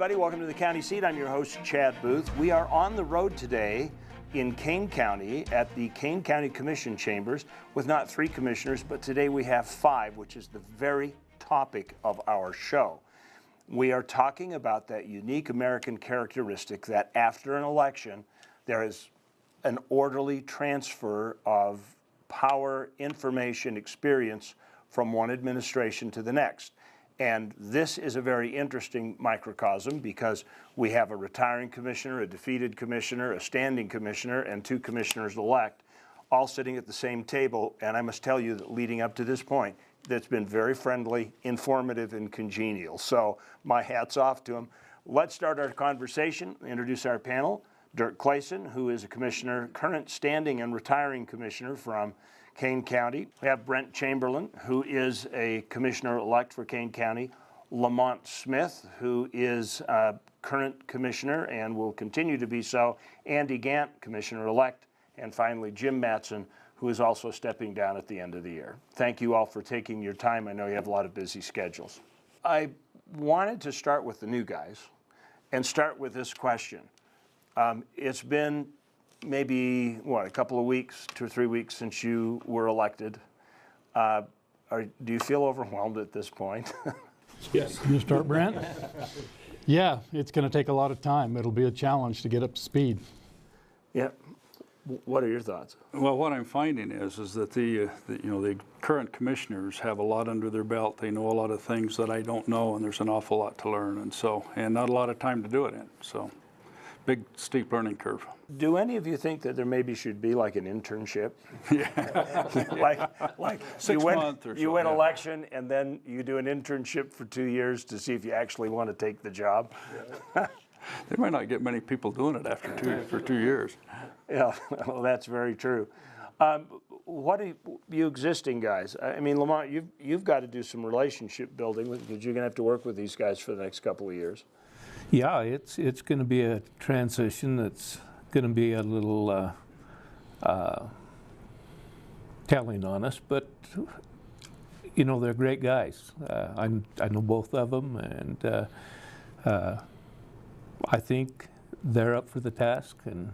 everybody. Welcome to the County Seat. I'm your host, Chad Booth. We are on the road today in Kane County at the Kane County Commission Chambers with not 3 commissioners, but today we have 5, which is the very topic of our show. We are talking about that unique American characteristic that after an election, there is an orderly transfer of power, information, experience from one administration to the next. And this is a very interesting microcosm because we have a retiring commissioner, a defeated commissioner, a standing commissioner, and 2 commissioners-elect all sitting at the same table. And I must tell you that leading up to this point, that's been very friendly, informative, and congenial. So my hat's off to them. Let's start our conversation, introduce our panel. Dirk Clayson, who is a commissioner, current standing and retiring commissioner from Kane County. We have Brent Chamberlain, who is a commissioner-elect for Kane County. Lamont Smith, who is a current commissioner and will continue to be so. Andy Gant, commissioner-elect. And finally, Jim Matson, who is also stepping down at the end of the year. Thank you all for taking your time. I know you have a lot of busy schedules. I wanted to start with the new guys and start with this question. It's been maybe, a couple of weeks, 2 or 3 weeks since you were elected. Do you feel overwhelmed at this point? Yes. Can you start, Brent? Yeah, it's going to take a lot of time. It'll be a challenge to get up to speed. Yeah. What are your thoughts? Well, what I'm finding is that the current commissioners have a lot under their belt. They know a lot of things that I don't know, and there's an awful lot to learn, and not a lot of time to do it in. So, big steep learning curve. Do any of you think that there maybe should be like an internship? Yeah. like 6 months or so. You win election and then you do an internship for 2 years to see if you actually want to take the job. Yeah. They might not get many people doing it for 2 years. Yeah, well, that's very true. What are you existing guys? I mean, Lamont, you've got to do some relationship building because you're going to have to work with these guys for the next couple of years. Yeah, it's going to be a transition that's going to be a little telling on us, but they're great guys. I know both of them, and I think they're up for the task, and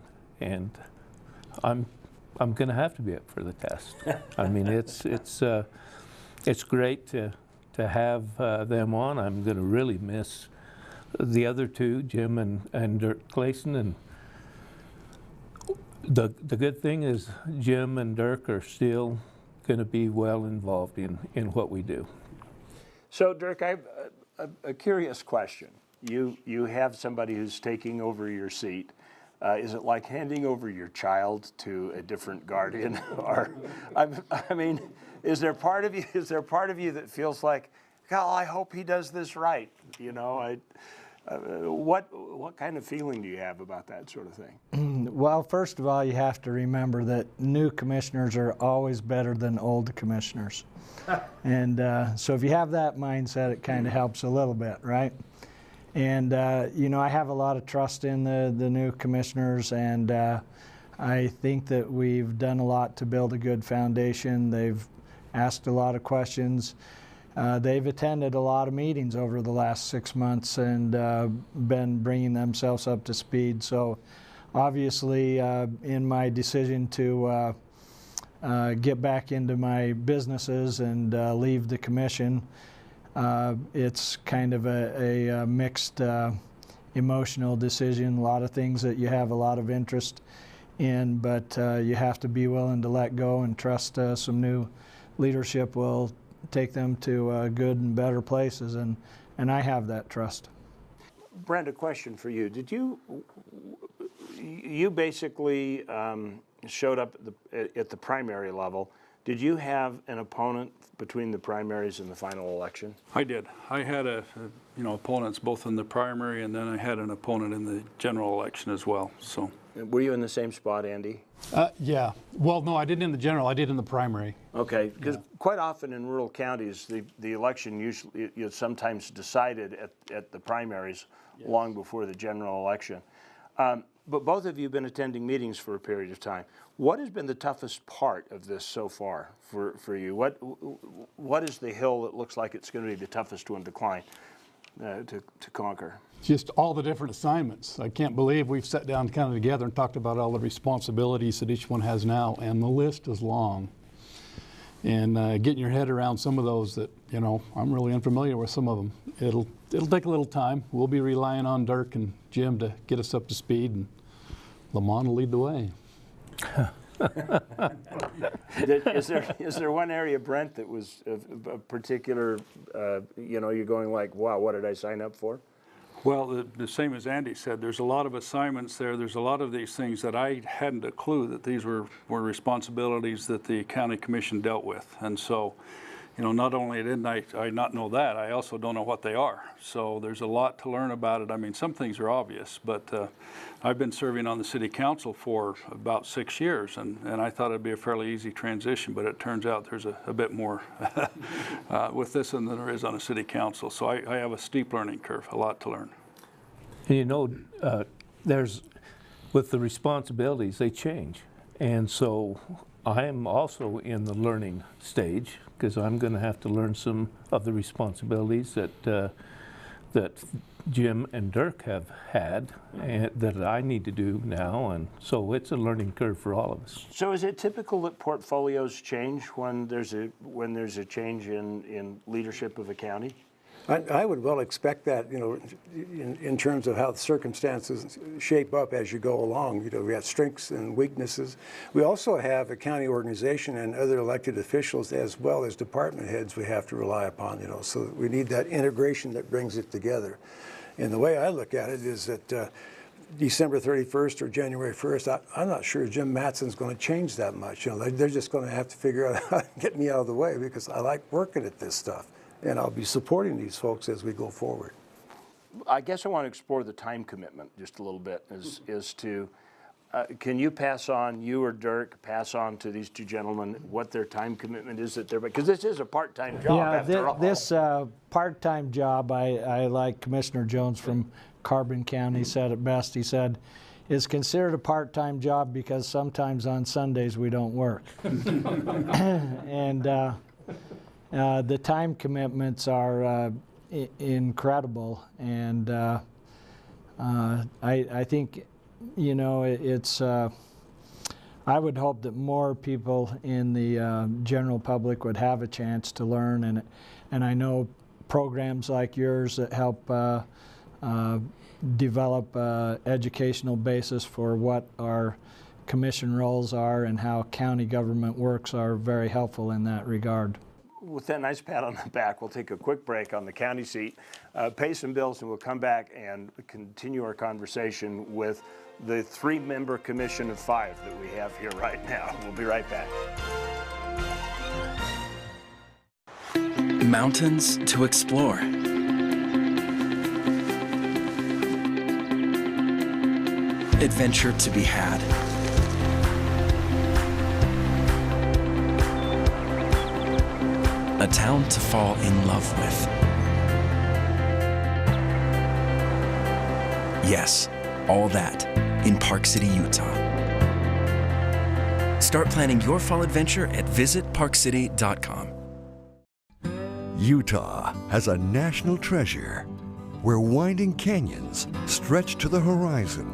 I'm going to have to be up for the task. I mean, it's great to have them on. I'm going to really miss the other 2, Jim and Dirk Clayson, and the good thing is Jim and Dirk are still going to be well involved in what we do. So, Dirk, I have a curious question. You have somebody who's taking over your seat. Is it like handing over your child to a different guardian, or I mean, is there part of you that feels like, God, I hope he does this right? What kind of feeling do you have about that sort of thing? Well, first of all, you have to remember that new commissioners are always better than old commissioners. And so if you have that mindset, it kind of helps a little bit, right? And, I have a lot of trust in the new commissioners, and I think that we've done a lot to build a good foundation. They've asked a lot of questions. They've attended a lot of meetings over the last 6 months and been bringing themselves up to speed. So obviously in my decision to get back into my businesses and leave the commission, it's kind of a mixed emotional decision. A lot of things that you have a lot of interest in, but you have to be willing to let go and trust some new leadership will take them to good and better places, and I have that trust. Brent, a question for you. Did you basically showed up at the primary level? Did you have an opponent between the primaries and the final election? I did. I had opponents both in the primary, and then I had an opponent in the general election as well. So. Were you in the same spot, Andy? Yeah. Well, no, I didn't in the general. I did in the primary. Okay, because quite often in rural counties, the election usually sometimes decided at the primaries long before the general election. But both of you have been attending meetings for a period of time. What has been the toughest part of this so far for you? What is the hill that looks like it's going to be the toughest one to climb? to conquer? Just all the different assignments. I can't believe we've sat down kind of together and talked about all the responsibilities that each one has now, and the list is long. And getting your head around some of those that, you know, I'm really unfamiliar with some of them. It'll take a little time. We'll be relying on Dirk and Jim to get us up to speed, and Lamont will lead the way. Is there one area, Brent, that was a particular, you know, you're going like, wow, what did I sign up for? Well, the same as Andy said, there's a lot of assignments there. There's a lot of these things that I hadn't a clue that these were responsibilities that the county commission dealt with. And so, you know, not only didn't I not know that, I also don't know what they are. So there's a lot to learn about it. I mean, some things are obvious, but I've been serving on the city council for about 6 years, and I thought it'd be a fairly easy transition, but it turns out there's a bit more with this than there is on a city council. So I have a steep learning curve, a lot to learn. You know, with the responsibilities, they change. And so I am also in the learning stage, because I'm going to have to learn some of the responsibilities that Jim and Dirk have had and that I need to do now, and so it's a learning curve for all of us. So is it typical that portfolios change when there's a change in leadership of a county? I would well expect that, you know, in terms of how the circumstances shape up as you go along. You know, we have strengths and weaknesses. We also have a county organization and other elected officials as well as department heads we have to rely upon, you know, so we need that integration that brings it together. And the way I look at it is that December 31st or January 1st, I'm not sure Jim Mattson's going to change that much. You know, they're just going to have to figure out how to get me out of the way, because I like working at this stuff. And I'll be supporting these folks as we go forward. I guess I want to explore the time commitment just a little bit. Is to, can you pass on, you or Dirk, pass on to these two gentlemen what their time commitment is that they're, because this is a part-time job after all. This part-time job, I like Commissioner Jones from Carbon County said it best. He said, is considered a part-time job because sometimes on Sundays we don't work. And the time commitments are incredible, and I think, you know, it's. I would hope that more people in the general public would have a chance to learn, and I know programs like yours that help develop educational basis for what our commission roles are and how county government works are very helpful in that regard. With that nice pat on the back, we'll take a quick break on the county seat, pay some bills, and we'll come back and continue our conversation with the 3-member commission of 5 that we have here right now. We'll be right back. Mountains to explore. Adventure to be had. A town to fall in love with. Yes, all that in Park City, Utah. Start planning your fall adventure at visitparkcity.com. Utah has a national treasure where winding canyons stretch to the horizon,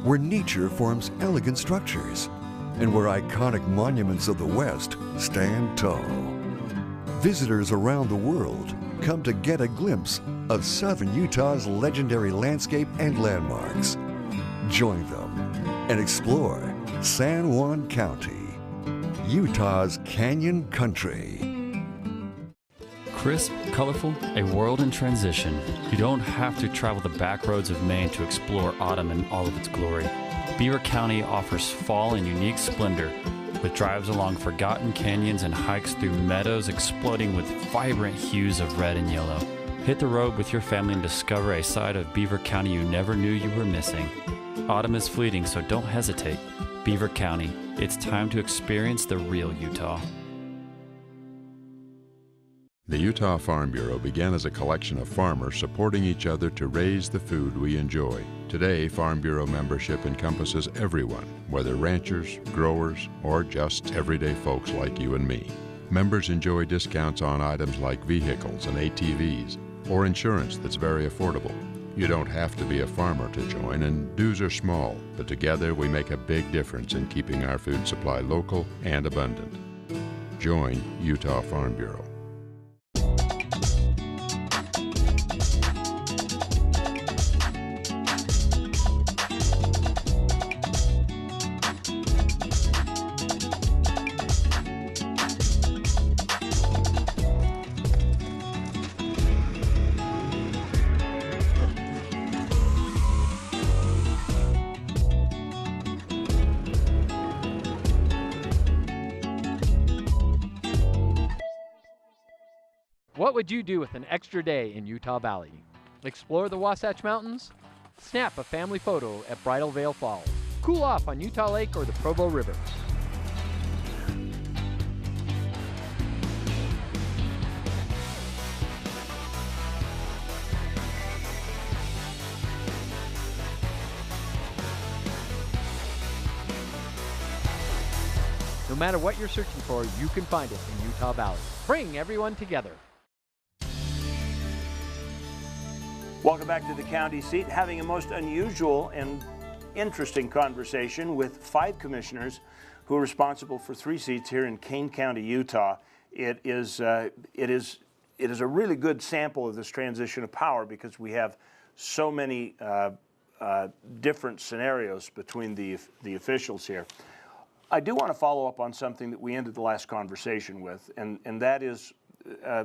where nature forms elegant structures, and where iconic monuments of the West stand tall. Visitors around the world come to get a glimpse of southern Utah's legendary landscape and landmarks. Join them and explore San Juan County, Utah's canyon country. Crisp, colorful, a world in transition. You don't have to travel the back roads of Maine to explore autumn in all of its glory. Beaver County offers fall in unique splendor, with drives along forgotten canyons and hikes through meadows exploding with vibrant hues of red and yellow. Hit the road with your family and discover a side of Beaver County you never knew you were missing. Autumn is fleeting, so don't hesitate. Beaver County, it's time to experience the real Utah. The Utah Farm Bureau began as a collection of farmers supporting each other to raise the food we enjoy. Today, Farm Bureau membership encompasses everyone, whether ranchers, growers, or just everyday folks like you and me. Members enjoy discounts on items like vehicles and ATVs, or insurance that's very affordable. You don't have to be a farmer to join, and dues are small, but together we make a big difference in keeping our food supply local and abundant. Join Utah Farm Bureau. What would you do with an extra day in Utah Valley? Explore the Wasatch Mountains? Snap a family photo at Bridal Veil Falls. Cool off on Utah Lake or the Provo Rivers. No matter what you're searching for, you can find it in Utah Valley. Bring everyone together. Welcome back to the county seat, having a most unusual and interesting conversation with 5 commissioners who are responsible for 3 seats here in Kane County, Utah. It is a really good sample of this transition of power because we have so many different scenarios between the officials here. I do want to follow up on something that we ended the last conversation with, and that is,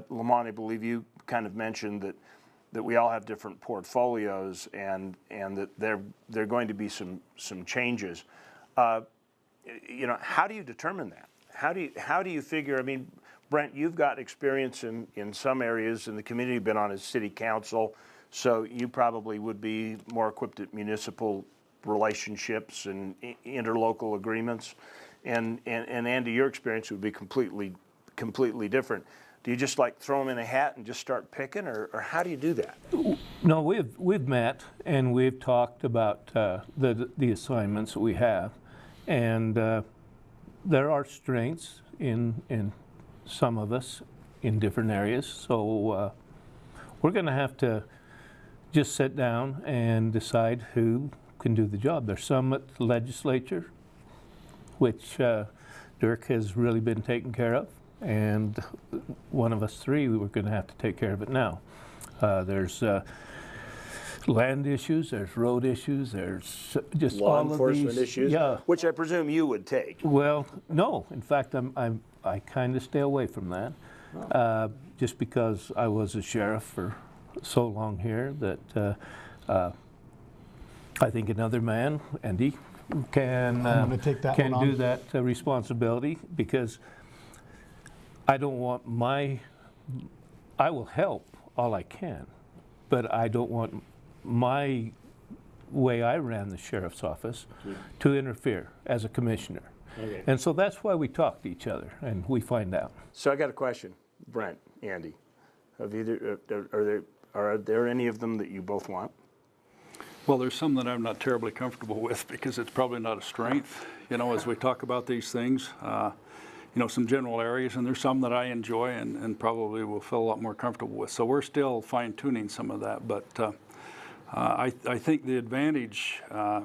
Lamont, I believe you kind of mentioned that we all have different portfolios and that there are going to be some changes. You know, how do you determine that? How do you figure? I mean, Brent, you've got experience in some areas in the community, been on a city council, so you probably would be more equipped at municipal relationships and interlocal agreements. And Andy, your experience would be completely different. Do you just like throw them in a hat and just start picking, or how do you do that? No, we've met and we've talked about the assignments that we have, and there are strengths in some of us in different areas. So we're going to have to just sit down and decide who can do the job. There's some at the legislature, which Dirk has really been taking care of. And one of us 3, we were going to have to take care of it now. There's land issues, there's road issues, there's just law all enforcement of these issues, yeah. Which I presume you would take. Well, no. In fact, I kind of stay away from that, just because I was a sheriff for so long here that I think another man, Andy, can do that responsibility, because I don't want I will help all I can, but I don't want my way I ran the sheriff's office to interfere as a commissioner. Okay. And so that's why we talk to each other and we find out. So I got a question, Brent, Andy. Are there any of them that you both want? Well, there's some that I'm not terribly comfortable with because it's probably not a strength, you know, as we talk about these things. You know, some general areas, and there's some that I enjoy and probably will feel a lot more comfortable with. So we're still fine-tuning some of that, but I think the advantage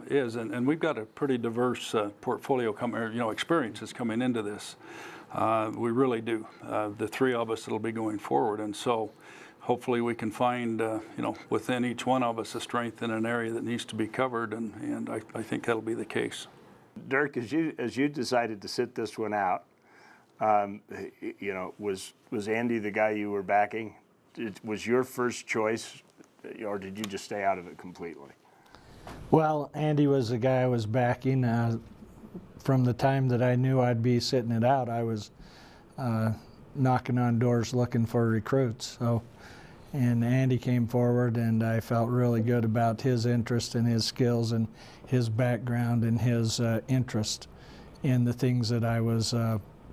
is, and we've got a pretty diverse portfolio experiences coming into this. We really do. The 3 of us that'll be going forward, and so hopefully we can find, you know, within each one of us a strength in an area that needs to be covered, and I think that'll be the case. Dirk, as you decided to sit this one out, you know, was Andy the guy you were backing? Was your first choice, or did you just stay out of it completely? Well, Andy was the guy I was backing. From the time that I knew I'd be sitting it out, I was knocking on doors looking for recruits. So, and Andy came forward, and I felt really good about his interest and his skills and his background and his interest in the things that I was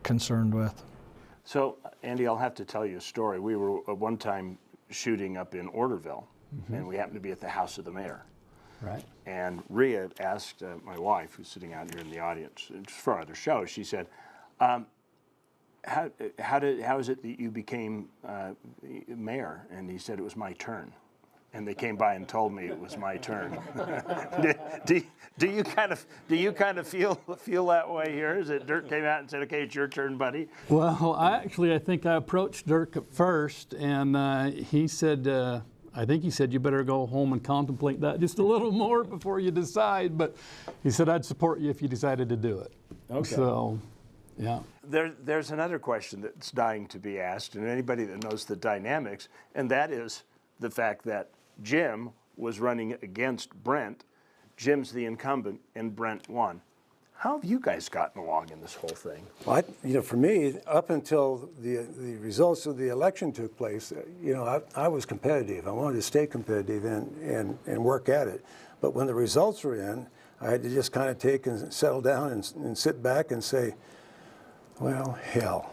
concerned with. So, Andy, I'll have to tell you a story. We were at one time shooting up in Orderville, and we happened to be at the house of the mayor. Right. And Rhea asked my wife, who's sitting out here in the audience, for our other show, she said, how is it that you became mayor? And he said it was my turn, and they came by and told me it was my turn. do you kind of feel that way here? Is it Dirk came out and said, "Okay, it's your turn, buddy"? Well, I think I approached Dirk at first, and he said, I think he said, you better go home and contemplate that just a little more before you decide. But he said, I'd support you if you decided to do it. Okay. So, yeah. There's another question that's dying to be asked, and anybody that knows the dynamics, and that is the fact that Jim was running against Brent. Jim's the incumbent, and Brent won. How have you guys gotten along in this whole thing? Well, for me, up until the results of the election took place, I was competitive. I wanted to stay competitive and work at it. But when the results were in, I had to just kind of take and settle down and sit back and say, well, hell.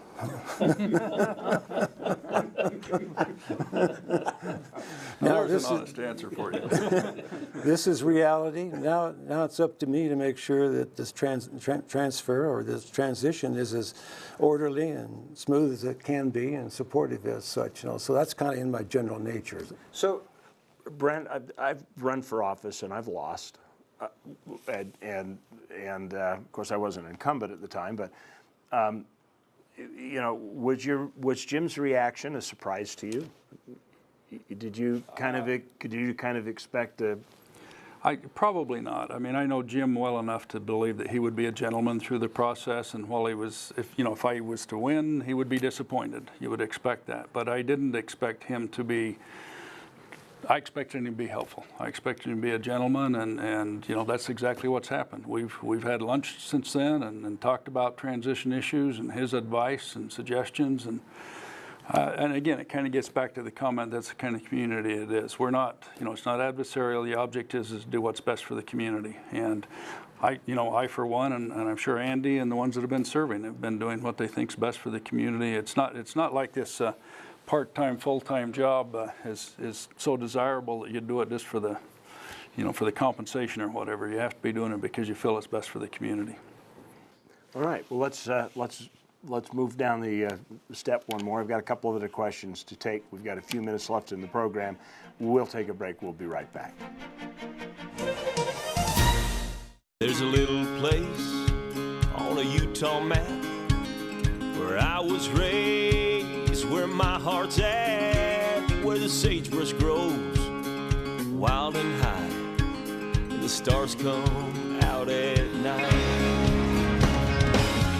Now, there's an honest answer for you. This is reality. Now it's up to me to make sure that this transfer or this transition is as orderly and smooth as it can be and supportive as such. So that's kind of in my general nature. So, Brent, I've run for office and I've lost, and of course I wasn't incumbent at the time, but. Was Jim's reaction a surprise to you? Did you kind of expect a? Probably not. I mean, I know Jim well enough to believe that he would be a gentleman through the process, and while if I was to win, he would be disappointed. You would expect that, but I didn't expect him to be. I expected him to be helpful. I expected him to be a gentleman, and that's exactly what's happened. We've had lunch since then and talked about transition issues and his advice and suggestions, and again, it kind of gets back to the comment, that's the kind of community it is. We're not, it's not adversarial. The object is to do what's best for the community, and I for one, and I'm sure Andy and the ones that have been serving have been doing what they think's best for the community. It's not like this. Part-time, full-time job is so desirable that you do it just for the, for the compensation or whatever. You have to be doing it because you feel it's best for the community. All right. Well, let's move down the step one more. I've got a couple of other questions to take. We've got a few minutes left in the program. We'll take a break. We'll be right back. There's a little place on a Utah map where I was raised. Where my heart's at, where the sagebrush grows wild and high, and the stars come out at night.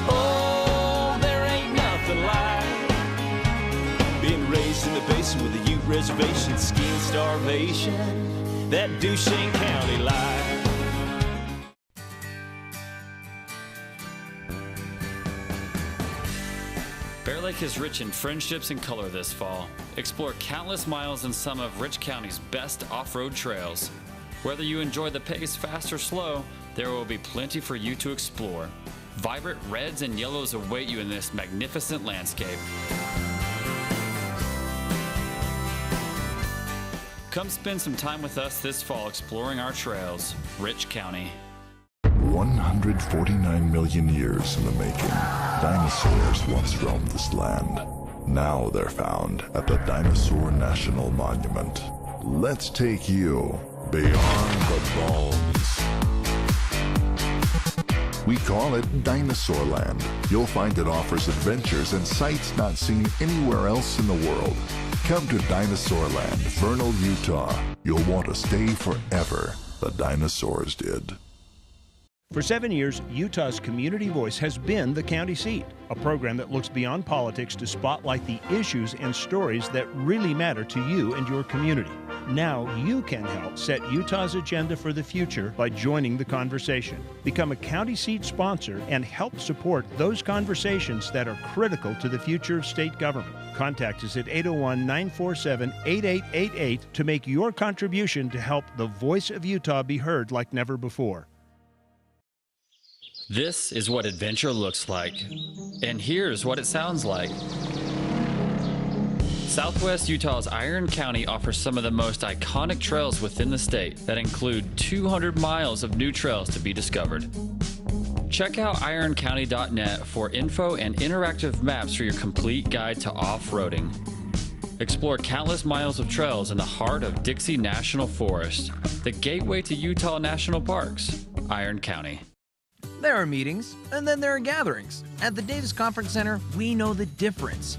Oh, there ain't nothing like being raised in the basin with a Ute reservation, skiing starvation, that Duchesne County life. Bear Lake is rich in friendships and color this fall. Explore countless miles in some of Rich County's best off-road trails. Whether you enjoy the pace fast or slow, there will be plenty for you to explore. Vibrant reds and yellows await you in this magnificent landscape. Come spend some time with us this fall exploring our trails. Rich County. 149 million years in the making, dinosaurs once roamed this land. Now they're found at the Dinosaur National Monument. Let's take you beyond the bones. We call it Dinosaur Land. You'll find it offers adventures and sights not seen anywhere else in the world. Come to Dinosaur Land, Vernal, Utah. You'll want to stay forever. The dinosaurs did. For 7 years, Utah's Community Voice has been the county seat, a program that looks beyond politics to spotlight the issues and stories that really matter to you and your community. Now you can help set Utah's agenda for the future by joining the conversation. Become a county seat sponsor and help support those conversations that are critical to the future of state government. Contact us at 801-947-8888 to make your contribution to help the voice of Utah be heard like never before. This is what adventure looks like, and here's what it sounds like. Southwest Utah's Iron County offers some of the most iconic trails within the state that include 200 miles of new trails to be discovered. Check out ironcounty.net for info and interactive maps for your complete guide to off-roading. Explore countless miles of trails in the heart of Dixie National Forest, the gateway to Utah National Parks, Iron County. There are meetings, and then there are gatherings. At the Davis Conference Center, we know the difference.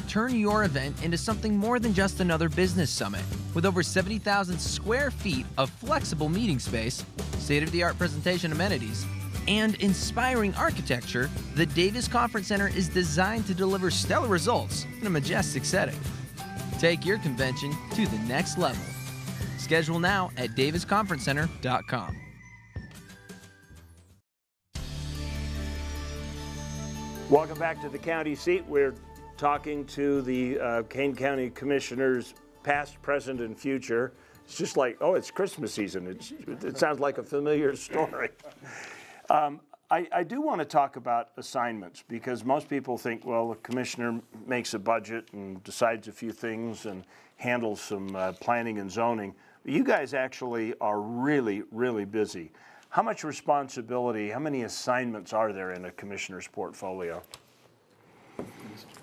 Turn your event into something more than just another business summit. With over 70,000 square feet of flexible meeting space, state-of-the-art presentation amenities, and inspiring architecture, the Davis Conference Center is designed to deliver stellar results in a majestic setting. Take your convention to the next level. Schedule now at davisconferencecenter.com. Welcome back to the county seat. We're talking to the Kane County Commissioners, past, present, and future. It's just like, oh, it's Christmas season. It sounds like a familiar story. I do want to talk about assignments, because most people think, well, the commissioner makes a budget and decides a few things and handles some planning and zoning. But you guys actually are really, really busy. How much responsibility, how many assignments are there in a commissioner's portfolio?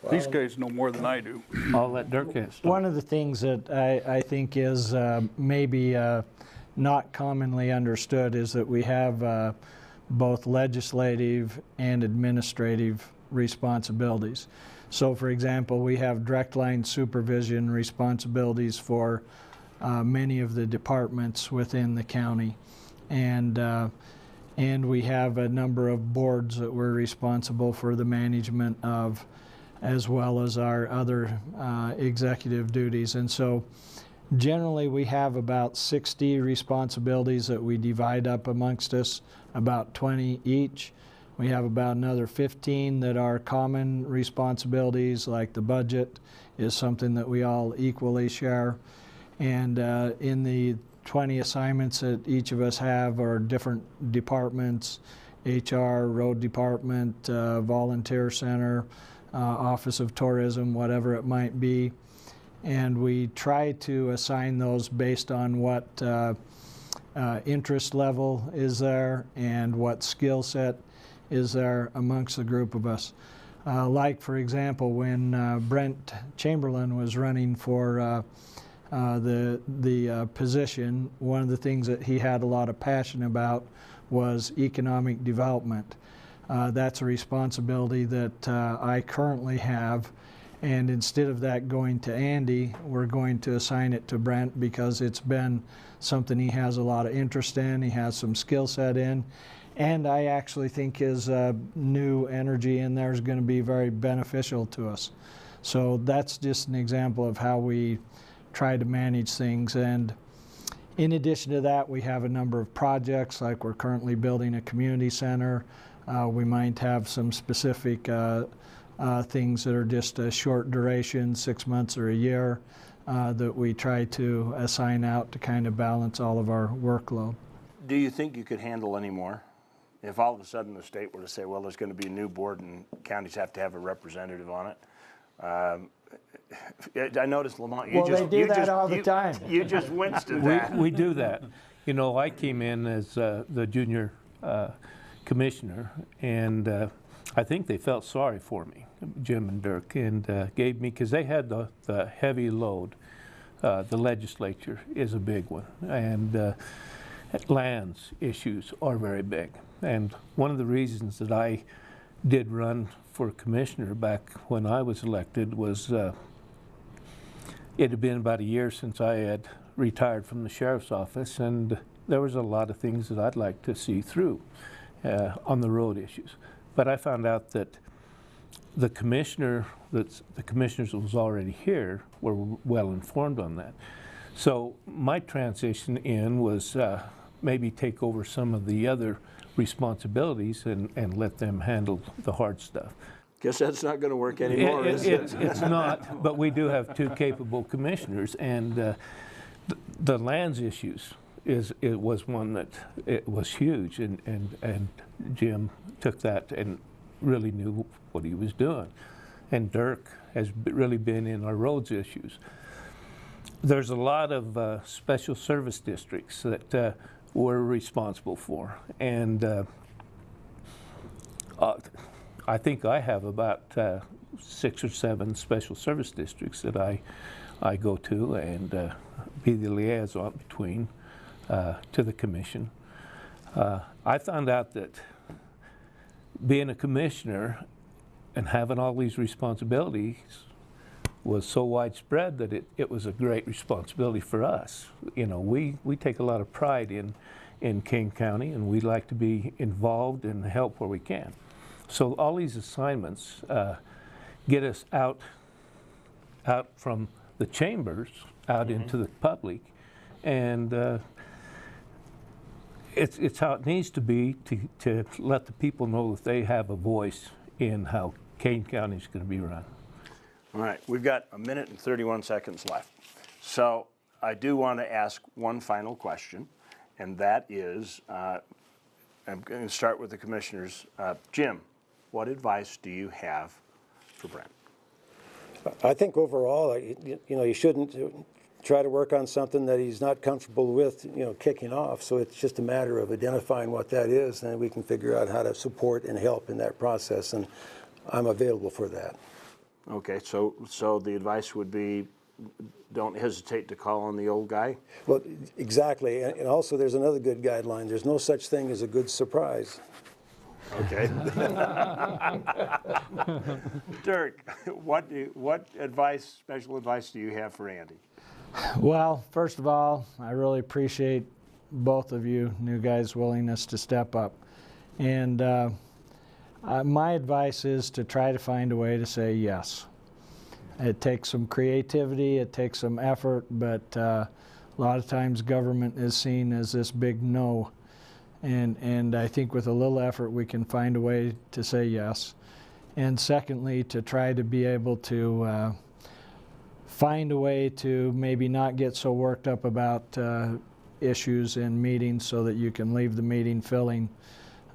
These guys know more than I do. I'll let Dirk answer. One of the things that I think is maybe not commonly understood is that we have both legislative and administrative responsibilities. So, for example, we have direct line supervision responsibilities for many of the departments within the county, and we have a number of boards that we're responsible for the management of, as well as our other executive duties. And so generally we have about 60 responsibilities that we divide up amongst us, about 20 each. We have about another 15 that are common responsibilities, like the budget is something that we all equally share. And in the 20 assignments that each of us have are different departments: HR, road department, volunteer center, Office of Tourism, whatever it might be. And we try to assign those based on what interest level is there and what skill set is there amongst the group of us. Like, for example, when Brent Chamberlain was running for the position, one of the things that he had a lot of passion about was economic development. That's a responsibility that I currently have, and instead of that going to Andy, we're going to assign it to Brent, because it's been something he has a lot of interest in, he has some skill set in, and I actually think his new energy in there is going to be very beneficial to us. So that's just an example of how we try to manage things. And in addition to that, we have a number of projects, like we're currently building a community center. We might have some specific things that are just a short duration, 6 months or a year, that we try to assign out to kind of balance all of our workload. Do you think you could handle any more? If all of a sudden the state were to say, well, there's going to be a new board and counties have to have a representative on it. I noticed, Lamont, they do that all the time. You just winced at that. We do that. You know, I came in as the junior commissioner, and I think they felt sorry for me, Jim and Dirk, and gave me, because they had the heavy load. The legislature is a big one, and lands issues are very big. And one of the reasons that I did run for commissioner back when I was elected was it had been about a year since I had retired from the sheriff's office, and there was a lot of things that I'd like to see through on the road issues. But I found out that the commissioners that was already here were well informed on that. So my transition in was maybe take over some of the other responsibilities and let them handle the hard stuff. Guess that's not going to work anymore, is it? It's not, but we do have two capable commissioners, and the lands issues it was one that it was huge, and Jim took that and really knew what he was doing. And Dirk has really been in our roads issues. There's a lot of special service districts that we're responsible for, and I think I have about 6 or 7 special service districts that I go to and be the liaison between to the commission. I found out that being a commissioner and having all these responsibilities was so widespread that it was a great responsibility for us. You know, we take a lot of pride in Kane County, and we like to be involved and help where we can. So all these assignments get us out from the chambers, out into the public, and it's how it needs to be to let the people know that they have a voice in how Kane County is going to be run. All right, we've got 1 minute and 31 seconds left. So I do want to ask one final question, and that is, I'm going to start with the commissioners. Jim, what advice do you have for Brent? I think overall, you shouldn't try to work on something that he's not comfortable with, kicking off. So it's just a matter of identifying what that is, and then we can figure out how to support and help in that process. And I'm available for that. Okay, so the advice would be, don't hesitate to call on the old guy? Well, exactly. And also there's another good guideline. There's no such thing as a good surprise. Okay. Dirk, what advice, special advice do you have for Andy? Well, first of all, I really appreciate both of you new guys' willingness to step up. And my advice is to try to find a way to say yes. It takes some creativity, it takes some effort, but a lot of times government is seen as this big no. And I think with a little effort we can find a way to say yes. And secondly, to try to be able to find a way to maybe not get so worked up about issues in meetings so that you can leave the meeting feeling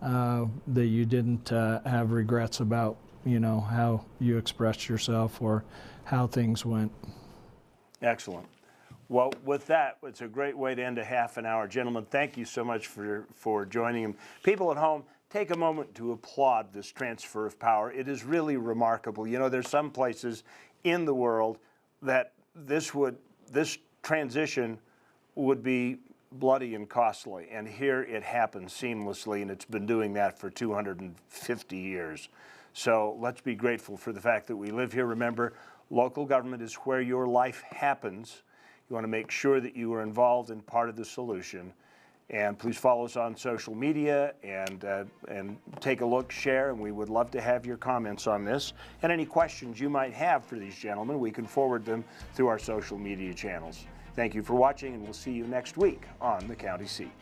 that you didn't have regrets about, how you expressed yourself or how things went. Excellent. Well, with that, it's a great way to end a half an hour. Gentlemen, thank you so much for joining him. People at home, take a moment to applaud this transfer of power. It is really remarkable. There's some places in the world that this transition would be bloody and costly, and here it happens seamlessly, and it's been doing that for 250 years. So let's be grateful for the fact that we live here. Remember, local government is where your life happens. You want to make sure that you are involved in part of the solution. And please follow us on social media and take a look, share, and we would love to have your comments on this. And any questions you might have for these gentlemen, we can forward them through our social media channels. Thank you for watching, and we'll see you next week on The County Seat.